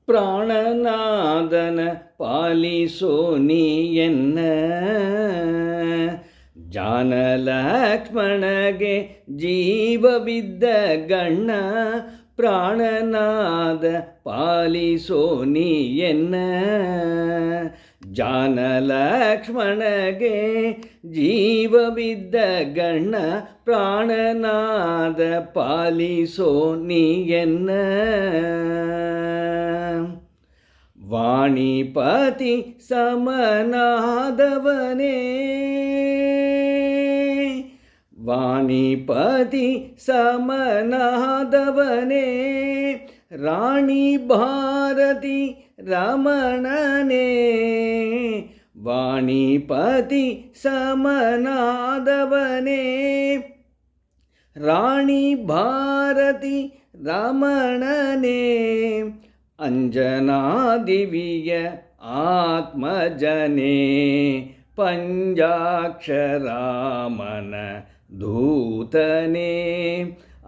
ಪ್ರಾಣನಾದನ ಪಾಲಿಸೋ ನೀಯನ್ನ ಜಾನಲಕ್ಷ್ಮಣಗೆ ಜೀವವಿದ್ದ ಗಣ್ಣ ಪ್ರಾಣನಾದ ಪಾಲಿಸೋ ನೀಯನ್ನ ಜಾನಲಕ್ಷ್ಮಣಗೆ ಜೀವವಿದ್ದ ಗಣ್ಣ ಪ್ರಾಣನಾದ ಪಾಲಿಸೋ ನೀಯನ್ನ ವಾಣಿಪತಿ ಸಮನಾದವನೇ ವಾಣಿಪತಿ ಸಮನಾದವನೇ ರಾಣಿ ಭಾರತಿ ರಮಣನೇ ವಾಣಿಪತಿ ಸಮನಾದವನೇ ರಾಣಿ ಭಾರತಿ ರಮಣನೇ ಅಂಜನಾದಿವಿಯ ಆತ್ಮಜನೇ ಪಂಚಾಕ್ಷರಾಮನ ದೂತನೇ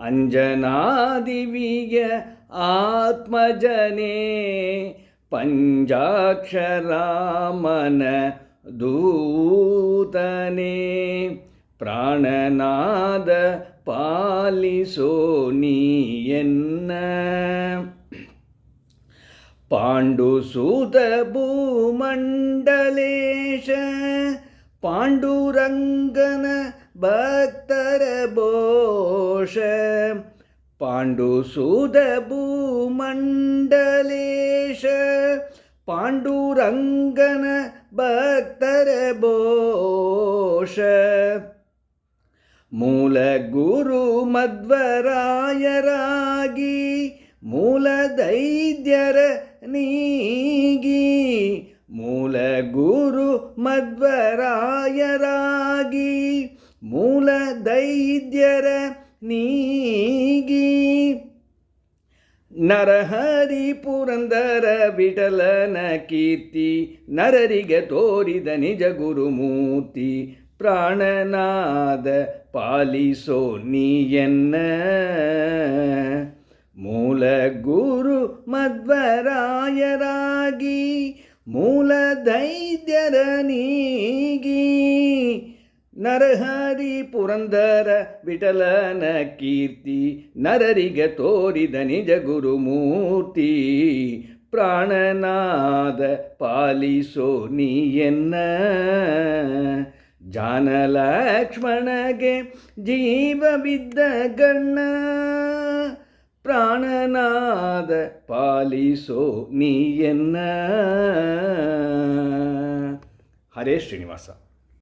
ಅಂಜನಾದಿವಿಯ ಆತ್ಮಜನೇ ಪಂಚಾಕ್ಷರಾಮನ ದೂತನೇ ಪ್ರಾಣನಾದ ಪಾಲಿಸೋ ನೀಯನ್ನ ಪಾಂಡುಸೂತ ಭೂಮಂಡಲೇಶ ಪಾಂಡುರಂಗನ ಭಕ್ತರ ಬೋಷ ಪಾಂಡುಸೂತ ಭೂಮಂಡಲೇಶ ಪಾಂಡುರಂಗನ ಭಕ್ತರ ಬೋಷ ಮೂಲ ಗುರು ಮಧ್ವರಾಯರಾಗಿ ಮೂಲ ದೈದ್ಯರ ನೀಗಿ ಮೂಲ ಗುರು ಮಧ್ವರಾಯರಾಗಿ ಮೂಲ ದೈದ್ಯರ ನೀಗಿ ನರಹರಿ ಪುರಂದರ ವಿಠಲನ ಕೀರ್ತಿ ನರರಿಗೆ ತೋರಿದ ನಿಜ ಗುರುಮೂರ್ತಿ ಪ್ರಾಣನಾದ ಪಾಲಿಸೋ ನೀಯನ್ನ ಮೂಲ ಗುರು ಮಧ್ವರಾಯರಾಗಿ ಮೂಲ ದೈದ್ಯರ ನೀಗಿ ನರಹರಿ ಪುರಂದರ ವಿಠಲನ ಕೀರ್ತಿ ನರರಿಗೆ ತೋರಿದ ನಿಜ ಗುರುಮೂರ್ತಿ ಪ್ರಾಣನಾದ ಪಾಲಿಸೋ ನೀಯನ್ನ ಜಾನಲಕ್ಷ್ಮಣಗೆ ಜೀವವಿದ್ದ ಗಣ್ಣ ಪ್ರಾಣನಾದ ಪಾಲಿಸೋ ನೀಯನ್ನ. ಹರೇ ಶ್ರೀನಿವಾಸ.